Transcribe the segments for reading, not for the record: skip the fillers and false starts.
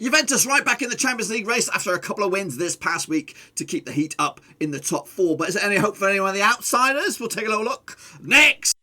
Juventus right back in the Champions League race after a couple of wins this past week to keep the heat up in the top four. But is there any hope for anyone of the outsiders? We'll take a little look next.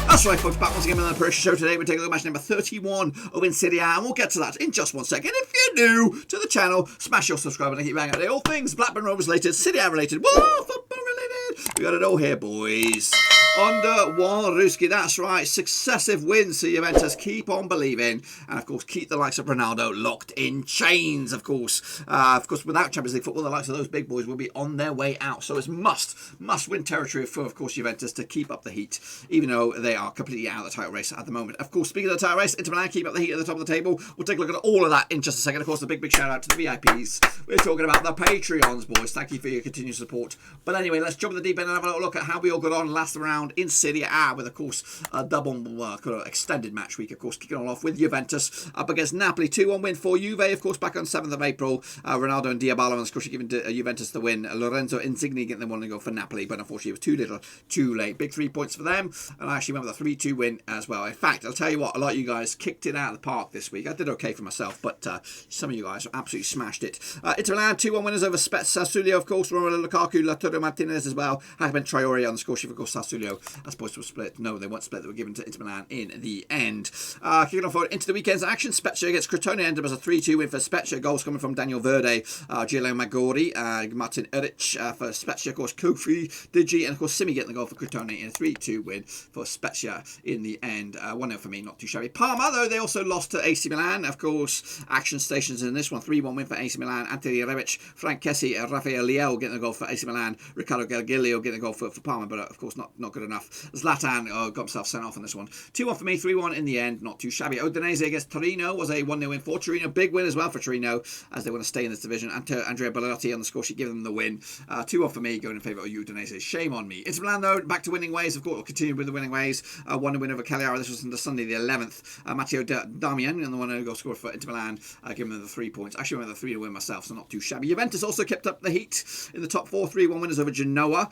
That's right, folks, back once again with another Persia show. Today we're taking a look at match number 31 in Serie A, and we'll get to that in just 1 second. If you're new to the channel, smash your subscribe and keep banging out all things Blackburn Rovers related, Serie A related, whoa, football related. We got it all here, boys. Under Ruski, that's right, successive wins, so Juventus keep on believing, and of course keep the likes of Ronaldo locked in chains. Of course, without Champions League football, the likes of those big boys will be on their way out. So it's must win territory for, of course, Juventus to keep up the heat, even though they are completely out of the title race at the moment. Of course, speaking of the title race, Inter Milan keep up the heat at the top of the table. We'll take a look at all of that in just a second. Of course, a big shout out to the VIPs. We're talking about the Patreons, boys. Thank you for your continued support. But anyway, let's jump in the deep end and have a little look at how we all got on last round in Serie A, with, of course, a double extended match week, of course, kicking on off with Juventus up against Napoli. 2-1 win for Juve, of course, back on 7th of April. Ronaldo and Diabalo, and of course, giving Juventus the win. Lorenzo Insigne getting them one to go for Napoli, but unfortunately, it was too little, too late. Big 3 points for them, and I actually went with a 3-2 win as well. In fact, I'll tell you what, a lot of you guys kicked it out of the park this week. I did okay for myself, but some of you guys absolutely smashed it. Inter Milan, 2-1 winners over Spezia. Sassuolo, of course, Romelu Lukaku, Lautaro Martinez as well. Hakman Traore on the score sheet, of course, Sassuolo, as opposed to a split. No, they weren't split. They were given to Inter Milan in the end. Kicking off forward into the weekend's action, Spezia against Crotone ended up as a 3-2 win for Spezia. Goals coming from Daniel Verde, Giulio Magori, Martin Uric for Spezia, of course, Kofi, Digi, and of course, Simi getting the goal for Crotone in a 3-2 win for Spezia in the end. 1-0 for me, not too shabby. Parma, though, they also lost to AC Milan. Of course, action stations in this one. 3-1 win for AC Milan. Anthony Rebic, Frank Kessie, Rafael Leao getting the goal for AC Milan. Ricardo Gargiulo getting the goal for Parma, but of course, not good enough. Zlatan got himself sent off on this one. 2-1 for me, 3-1 in the end, not too shabby. Udinese against Torino was a 1-0 win for Torino. Big win as well for Torino, as they want to stay in this division. And Andrea Bellotti on the score sheet giving them the win. 2-1 for me, going in favour of Udinese. Shame on me. Inter Milan, though, back to winning ways. Of course, will continue with the winning ways. 1-0 win over Cagliari. This was on the Sunday the 11th. Matteo Darmian, and the 1-0 goal scored for Inter Milan, giving them the 3 points. Actually went with a 3-0 win myself, so not too shabby. Juventus also kept up the heat in the top four. 3-1 winners over Genoa.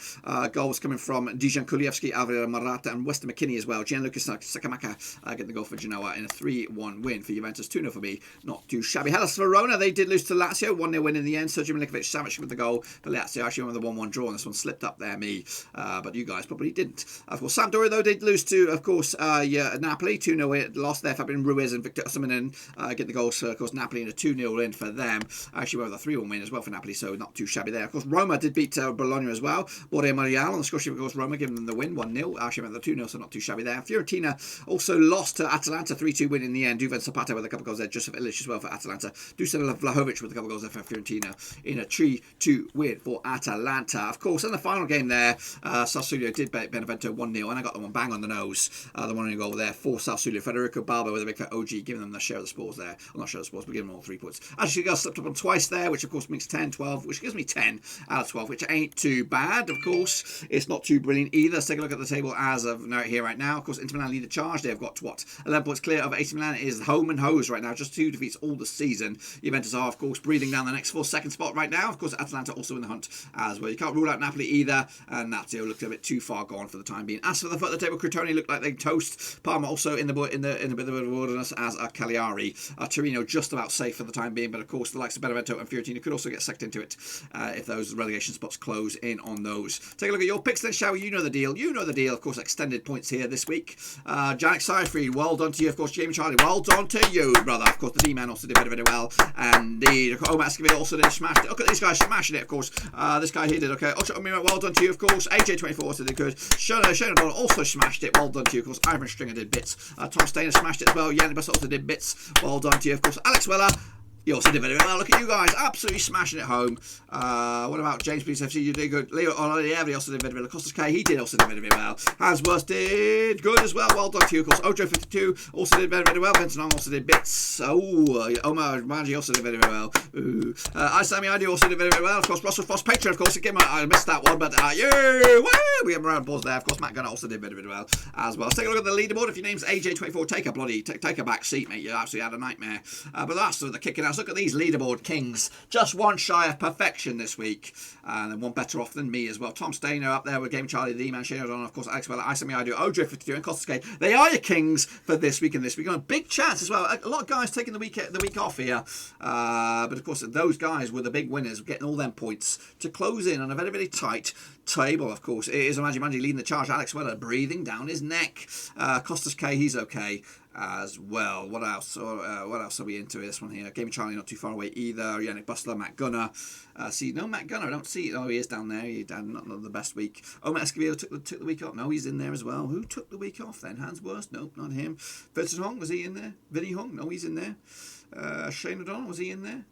Goals coming from Dijan Kulievski, Alvaro Morata, and Weston McKinney as well. Gianluca Sakamaka getting the goal for Genoa in a 3-1 win for Juventus. 2-0 for me, not too shabby. Hellas Verona, they did lose to Lazio. 1-0 win in the end. Sergio Milinkovic-Savic with the goal for Lazio. Actually went with a 1-1 draw, and this one slipped up there, me. But you guys probably didn't. Of course, Sampdoria, though, did lose to, of course, Napoli. 2-0 lost there. Fabian Ruiz and Victor Osimhen getting the goals. Of course, Napoli in a 2-0 win for them. Actually went with a 3-1 win as well for Napoli, so not too shabby there. Of course, Roma did beat Bologna as well. Borja Marial on the score sheet, of course, Roma giving them the win, 1-0. Actually went with the 2-0, so not too shabby there. Fiorentina also lost to Atalanta, 3-2 win in the end. Duvan Zapata with a couple of goals there. Joseph Ilic as well for Atalanta. Dusan Vlahovic with a couple of goals there for Fiorentina in a 3-2 win for Atalanta. Of course, in the final game there, Sassuolo did beat Benevento 1-0, and I got the one bang on the nose. The 1-0 goal there for Sassuolo. Federico Balbo with a big fat OG, giving them the share of the spoils there. Well, not share of the spoils, but giving them all 3 points. Actually, got slipped up on twice there, which of course makes 10, 12, which gives me 10 out of 12, which ain't too bad. Of course, it's not too brilliant either. Let's take a look at the table as of here right now. Of course, Inter Milan lead the charge. They've got, 11 points clear of AC Milan. It is home and hose right now. Just 2 defeats all the season. Juventus are, of course, breathing down the next for second spot right now. Of course, Atalanta also in the hunt as well. You can't rule out Napoli either. And Lazio looked a bit too far gone for the time being. As for the foot of the table, Crotone looked like they toast. Parma also in the bit of the wilderness as Cagliari. Torino just about safe for the time being, but of course the likes of Benevento and Fiorentina could also get sucked into it if those relegation spots close in on those. Take a look at your picks then, shall we? You know the deal. You know the deal. Of course, extended points here this week. Janik Seifried, well done to you. Of course, Jamie Charlie, well done to you, brother. Of course, the D-Man also did very well. And the Omar Escobar also did smash it. Look at these guys smashing it, of course. This guy here did okay. Ocho Omira, well done to you, of course. AJ24 also did good. Shona Donald also smashed it. Well done to you, of course. Ivan Stringer did bits. Tom Stainer smashed it as well. Yanni Bass also did bits. Well done to you, of course. Alex Weller. You also did very well. Look at you guys, absolutely smashing it home. What about James Police FC? You did good. Leo Olivieri also did very well. Costas K, he did also did very well. Hansworth did good as well. Well done to you, of course. Ojo52 also did very well. Benson Ong also did bits. Omar Margie also did very well. Isami Adi also did very well. Of course, Russell Frost Patron, of course. Again, I missed that one, but we have a round of applause there. Of course, Matt Gunner also did very well as well. Let's take a look at the leaderboard. If your name's AJ24, take a back seat, mate. You absolutely had a nightmare. But that's the kicking out. Look at these leaderboard kings, just one shy of perfection this week, and then one better off than me as well. Tom Stainer up there with Game Charlie, the Man Shane O'Donnell, of course, Alex Weller, Isami Idu, Ojo52, and Costas K. They are your kings for this week and this week. On a big chance as well. A lot of guys taking the week off here, but of course those guys were the big winners, getting all them points to close in on a very, very tight table. Of course, it is Manji leading the charge. Alex Weller breathing down his neck. Costas K, he's okay as well. What else? What else are we into this one here? Game Charlie not too far away either. Yannick Bustler, Matt Gunner. No Matt Gunner. I don't see it. Oh, he is down there. He had not the best week. Omar Escobedo took the week off. No, he's in there as well. Who took the week off then? Hans Worst? Nope, not him. Vincent Hong, was he in there? Vinny Hong? No, he's in there. Shane O'Donnell, was he in there?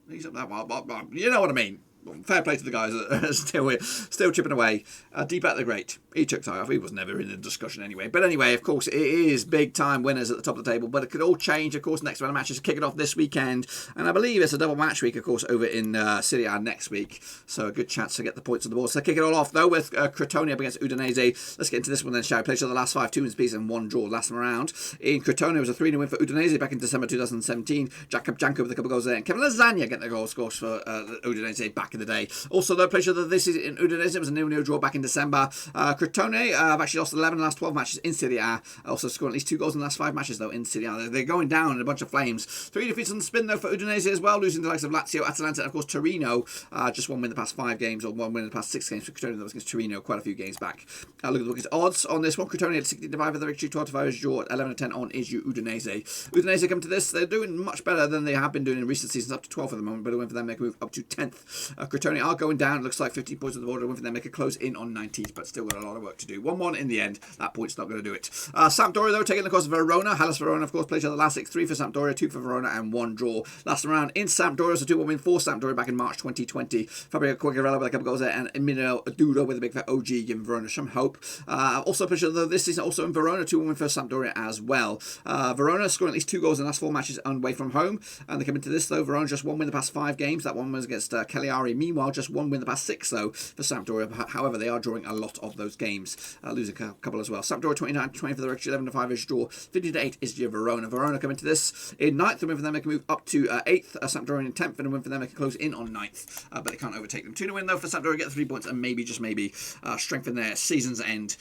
He's up that one. You know what I mean. Fair play to the guys that are still chipping away. Deepak the Great, he took time off. He was never in the discussion anyway. But anyway, of course, it is big time winners at the top of the table. But it could all change, of course. Next round of matches kicking off this weekend, and I believe it's a double match week, of course, over in Serie A next week. So a good chance to get the points on the board. So kick it all off though with Crotone up against Udinese. Let's get into this one then, shall we? Played the last 5 2 wins piece and 1 draw last time around. In Crotone, it was a 3-0 win for Udinese back in December 2017. Jacob Janko with a couple of goals there, and Kevin Lasagna getting the goal scores for Udinese back in the day. Also, though, pleasure that this is in Udinese. It was a 0-0 draw back in December. Crotone have actually lost 11 of the last 12 matches in Serie A. Also scored at least 2 goals in the last 5 matches, though, in Serie A. They're going down in a bunch of flames. 3 defeats on the spin, though, for Udinese as well, losing the likes of Lazio, Atalanta, and, of course, Torino. Just 1 win in the past 5 games, or 1 win in the past 6 games for Crotone. That was against Torino quite a few games back. Look at the book's odds on this one. Crotone had 65 for the victory, 25 is draw, 11-10 on is you Udinese. Udinese come to this. They're doing much better than they have been doing in recent seasons, up to 12th at the moment, but a win for them, they can move up to 10th. Crotone are going down. It looks like 15 points on the board. A win for them, they could close in on 19th, but still got a lot of work to do. 1-1 in the end. That point's not going to do it. Sampdoria, though, taking the course of Verona. Hellas Verona, of course, played each other last 6, 3 for Sampdoria, 2 for Verona, and 1 draw. Last round in Sampdoria was a 2-1 win for Sampdoria back in March 2020. Fabio Quagliarella with a couple of goals there, and Emilio Duro with a big fat OG, giving Verona some hope. Also, played each other this season also in Verona, 2-1 win for Sampdoria as well. Verona scoring at least 2 goals in the last 4 matches away from home, and they come into this, though. Verona just 1 win the past 5 games. That one was against Cagliari. Meanwhile, just 1 win the past 6, though, for Sampdoria. However, they are drawing a lot of those games, losing a couple as well. Sampdoria 29-20 for the Rich, 11-5 is draw, 50-8 is your Verona. Verona come into this in 9th, a win for them, they can move up to 8th. Sampdoria in 10th, and a win for them, they can close in on 9th, but they can't overtake them. 2-0 win though for Sampdoria, get the 3 points, and maybe, just maybe, strengthen their season's end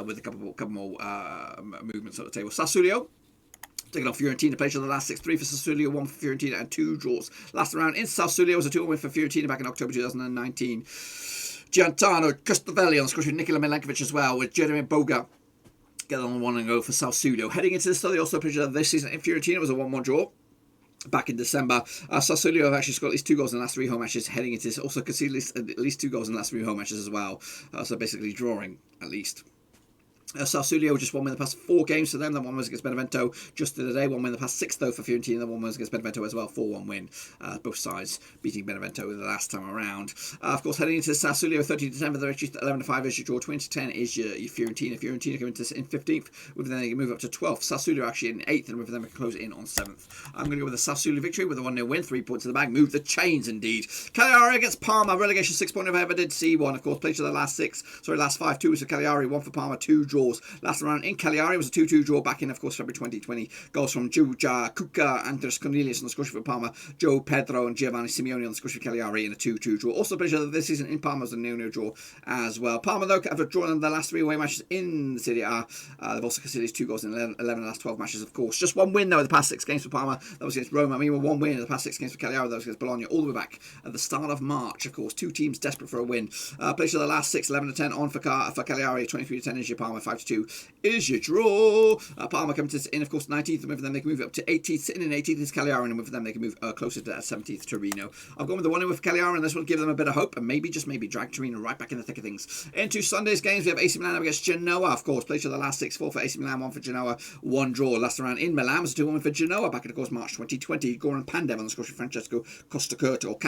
with a couple more movements at the table. Sassuolo taking off Fiorentina, played each other the last 6, 3 for Sassuolo, 1 for Fiorentina, and 2 draws. Last round in Sassuolo was a 2-1 win for Fiorentina back in October 2019. Giantano Castavelli on the score with Nikola Milankovic as well, with Jeremy Boga get on 1-0 for Sassuolo. Heading into this, though, they also played this season in Fiorentina. It was a 1-1 draw back in December. Sassuolo have actually scored at least 2 goals in the last 3 home matches. Heading into this, also conceded at least 2 goals in the last 3 home matches as well. So basically drawing at least. Sassuolo just 1 win in the past 4 games for them. That one was against Benevento just the other day. 1 win in the past 6 though for Fiorentina. That one was against Benevento as well. 4-1 win. Both sides beating Benevento the last time around. Of course, heading into Sassuolo, 13-10 for the victory, 11-5 is your draw, 20-10 is your Fiorentina. Fiorentina come into this in 15th. With them they can move up to 12th. Sassuolo actually in 8th, and with them they can close in on 7th. I'm going to go with the Sassuolo victory with a 1-0 win. 3 points in the bag. Move the chains indeed. Cagliari against Parma. Relegation 6 point if I ever did see one. Of course, played to the last 5 2 was for Cagliari, 1 for Parma, 2 draws. Last round in Cagliari was a 2-2 draw back in, of course, February 2020. Goals from Giugia, Cucca, Andres Cornelius on the score for Parma, Joe Pedro and Giovanni Simeone on the score for Cagliari in a 2-2 draw. Also, played this season in Parma was a 0-0 draw as well. Parma, though, have drawn their last 3 away matches in Serie A. They've also conceded 2 goals in 11 of the last 12 matches, of course. Just 1 win, though, in the past 6 games for Parma. That was against Roma. I mean, 1 win in the past 6 games for Cagliari. That was against Bologna, all the way back at the start of March, of course. 2 teams desperate for a win. Played the last 6, 11-10 on for Cagliari, 23-10 is your Parma, 5 5-2 is your draw. Parma coming to this in, of course, 19th, and with them they can move up to 18th. Sitting in 18th is Cagliari, and with them they can move closer to that 17th Torino. I've gone with the one in with Cagliari, and this will give them a bit of hope, and maybe, just maybe, drag Torino right back in the thick of things. Into Sunday's games, we have AC Milan against Genoa, of course. Played to the last 6-4 for AC Milan, 1 for Genoa, 1 draw. Last round in Milan was a 2-1 for Genoa back in, of course, March 2020. Goran Pandev on the score for Francesco Costa on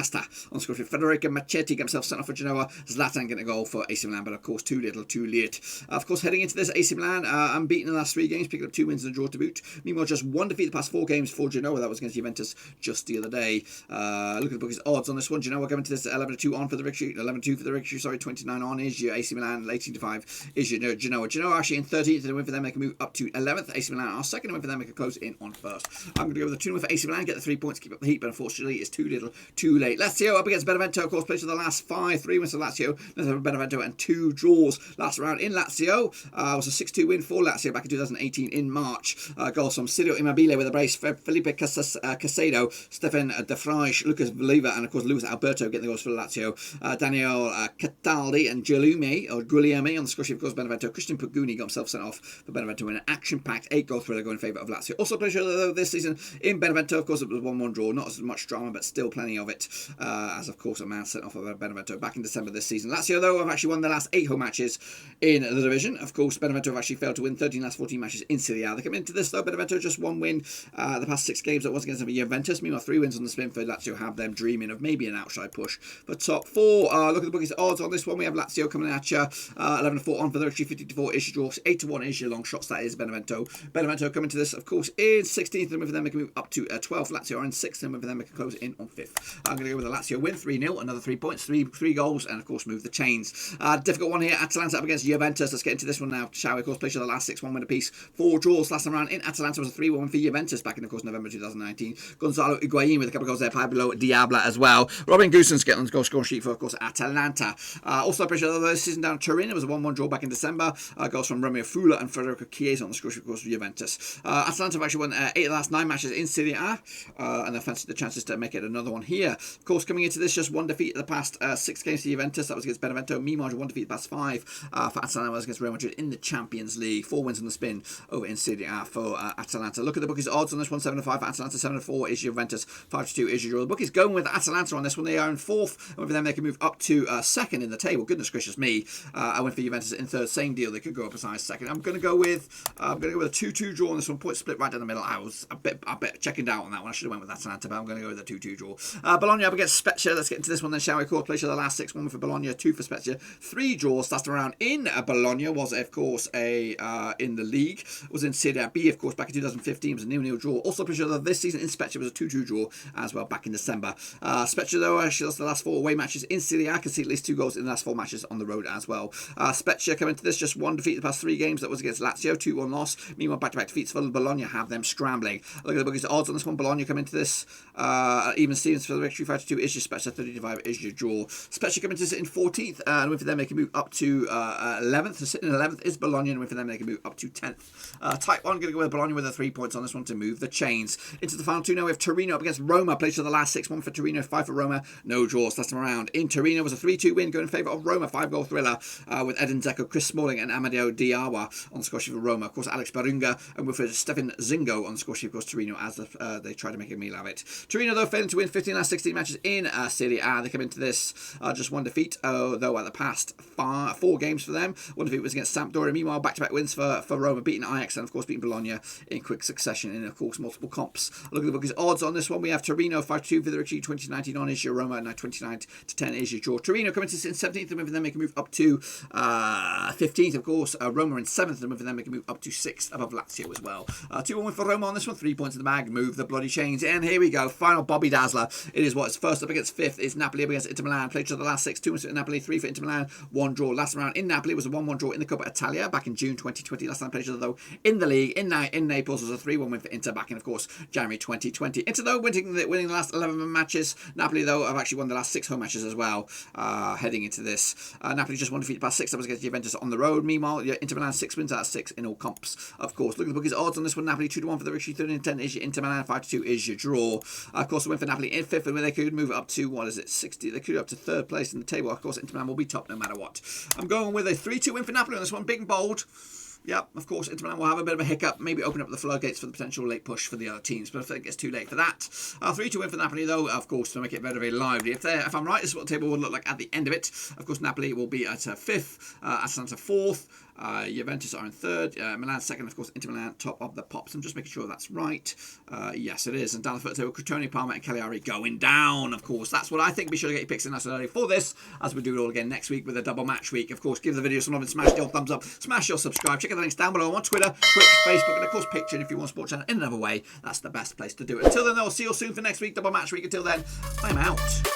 the score for Federico Machetti, got himself sent off for Genoa. Zlatan getting a goal for AC Milan, but of course too little too late. Of course, heading into this, AC Milan unbeaten in the last 3 games, picking up 2 wins and a draw to boot. Meanwhile, just 1 defeat the past 4 games for Genoa. That was against Juventus just the other day. Look at the bookies odds on this one. Genoa coming to this 11-2 on for the victory, 11-2 for the victory, sorry, 29 on is your AC Milan, 18-5 is your Genoa. Genoa actually in 13th, and a win for them, they can move up to 11th. AC Milan are second, and win for them, they can close in on first. I'm going to go with the 2-1 for AC Milan, get the 3 points, keep up the heat, but unfortunately it's too little too late. Lazio up against Benevento, of course, played for the last 5, 3 wins for Lazio, nothing for Benevento, and 2 draws. Last round in Lazio was a 6-2 win for Lazio back in 2018 in March. Goals from Ciro Immobile with a brace, Felipe Casado, Stefan De Vrij, Lucas Valiva, and of course Luis Alberto getting the goals for Lazio. Daniel Cataldi and Guglielmi on the score sheet, of course, Benevento. Christian Puguni got himself sent off for Benevento in an action-packed 8-goal thriller going in favour of Lazio. Also played this season in Benevento, of course, it was 1-1 draw, not as much drama, but still plenty of it, as of course a man sent off of Benevento back in December this season. Lazio, though, have actually won their last 8 home matches in the division. Of course, Benevento have actually failed to win 13 last 14 matches in Serie A. They come into this, though, Benevento just 1 win the past 6 games. That was against Juventus. Meanwhile, 3 wins on the spin for Lazio have them dreaming of maybe an outside push for top 4. Look at the bookies odds on this one. We have Lazio coming at you 11-4 on for the victory, 50-4 is your draws, 8-1 is your long shots. That is Benevento. Benevento coming to this, of course, in 16th, and with them they can move up to 12th. Lazio are in 6th, and with them they can close in on 5th. I'm going to go with the Lazio win 3-0, another 3 points, 3 goals, and of course move the chains. Difficult one here. Atalanta up against Juventus. Let's get into this one now, shall we? Of course, played for the last 6, 1 win apiece, 4 draws. Last time around in Atalanta was a 3-1 for Juventus back in, of course, November 2019. Gonzalo Higuain with a couple of goals there, Pablo Diabla as well. Robin Gosens getting on the goal score sheet for, of course, Atalanta. Also played for this season down Torino. It was a 1-1 draw back in December. Goals from Romeo Fula and Federico Chiesa on the score sheet, of course, for Juventus. Atalanta have actually won 8 of the last 9 matches in Serie A, and they've fancied the chances to make it another one here. Of course, coming into this, just 1 defeat in the past 6 games to Juventus. That was against Benevento. Meanwhile, 1 defeat in the past 5 for Atalanta was against Real Madrid in the Champions League. 4 wins on the spin over in Serie A for Atalanta. Look at the bookies odds on this one. 7-5 for Atalanta, 7-4 is Juventus, 5-2 is your draw. The bookies going with Atalanta on this one. They are in 4th, and with them they can move up to 2nd in the table. Goodness gracious me. I went for Juventus in 3rd. Same deal. They could go up a size 2nd. I'm going to go with a 2-2 draw on this one. Point split right down the middle. I was a bit checking out on that one. I should have went with Atalanta, but I'm going to go with a 2-2 draw. Bologna up against Spezia. Let's get into this one then, shall we? Of course, play the last 6, 1 for Bologna, 2 for Spezia, 3 draws. Last round in Bologna was, of course, in the league. Was in Serie B, of course, back in 2015. It was a 0-0 draw. Also, pretty sure that this season in Spezia was a 2-2 draw as well back in December. Spezia, though, actually lost the last 4 away matches in Serie A. Can see at least 2 goals in the last 4 matches on the road as well. Spezia coming to this, just 1 defeat in the past 3 games. That was against Lazio, 2-1 loss. Meanwhile, back-to-back defeats for Bologna have them scrambling. Look at the bookies odds on this one. Bologna coming to this, even Stevens for the victory, 5-2 is your Spezia, 30-5 is your draw. Spezia coming to this in 14th, and win for them they can move up to 11th. So sitting in 11th is Bologna, and win for them they can move up to 10th. Type 1, going to go with Bologna with the 3 points on this one to move the chains. Into the final 2 now, we have Torino up against Roma. Played for the last 6, 1 for Torino, 5 for Roma, no draws last time around. In Torino was a 3-2 win going in favour of Roma, 5-goal thriller with Edin Dzeko, Chris Smalling and Amadeo Diawa on the score sheet for Roma. Of course, Alex Barunga and with Stefan Zingo on the score sheet, of course, Torino, as they try to make a meal of it. Torino, though, failing to win 15 last 16 matches in Serie A. They come into this just 1 defeat, though at the past 4 games for them. 1 defeat was against Sampdoria. Meanwhile, back-to-back wins for Roma, beating Ajax and, of course, beating Bologna in quick succession in, of course, multiple comps. Look at the bookies odds on this one. We have Torino 5-2 for the victory, 2019 on is your Roma, now 29-10 is your draw. Torino coming to in 17th, and then they can move up to 15th, of course. Roma in 7th, and then they can move up to 6th above Lazio as well. 2-1 win for Roma on this one, 3 points in the bag, move the bloody chains. And here we go, final Bobby Dazzler. It is what? It's first up against 5th. It's Napoli up against Inter Milan. Played to the last 6, 2 wins for Napoli, 3 for Inter Milan, 1 draw. Last round in Napoli was a 1-1 draw in the Coppa Italia back in June 2020. Last time played though in the league in Naples was a 3-1 win for Inter back in, of course, January 2020. Inter, though, winning the last 11 matches. Napoli, though, have actually won the last 6 home matches as well, heading into this. Napoli just 1 defeat past 6. That was against Juventus on the road. Meanwhile, Inter Milan 6 wins out of 6 in all comps, of course. Look at the bookies odds on this one. Napoli 2-1 for the victory, 13-10 is your Inter Milan, 5-2 is your draw. Of course, the win for Napoli in 5th, and where they could move up to, 60? They could go up to 3rd place in the table. Of course, Inter Milan will be top no matter what. I'm going with a 3-2 win for Napoli on this one. Big and bold. Yep, of course, Inter Milan will have a bit of a hiccup, maybe open up the floodgates for the potential late push for the other teams, but I think it's too late for that. 3-2 win for Napoli, though, of course, to make it very, very lively. If I'm right, this is what the table will look like at the end of it. Of course, Napoli will be at 5th, Atalanta 4th, Juventus are in 3rd, Milan 2nd, of course, Inter Milan top of the pops. I'm just making sure that's right. Yes, it is. And down the foot table, Crotone, Parma, and Cagliari going down, of course. That's what I think. Be sure to get your picks in nice and early for this, as we do it all again next week with a double match week. Of course, give the video some love and smash the old thumbs up, smash your subscribe, check out the links down below on Twitter, Twitch, Facebook, and of course Patreon if you want to support the channel in another way. That's the best place to do it. Until then, I'll see you all soon for next week, double match week. Until then, I'm out.